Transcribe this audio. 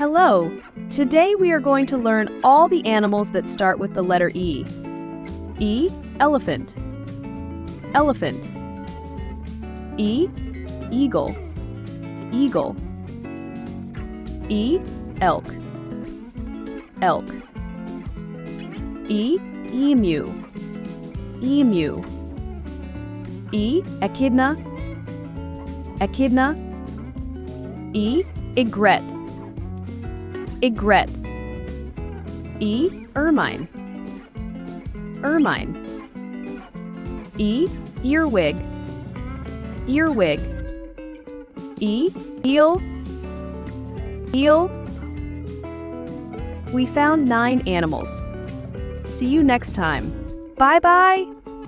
Hello! Today we are going to learn all the animals that start with the letter E. E. Elephant. Elephant. E. Eagle. Eagle. E. Elk. Elk. E. Emu. Emu. E. Echidna. Echidna. E. Egret. Egret. E. Ermine. Ermine. E. Earwig. Earwig. E. Eel. Eel. We found 9 animals. See you next time. Bye-bye!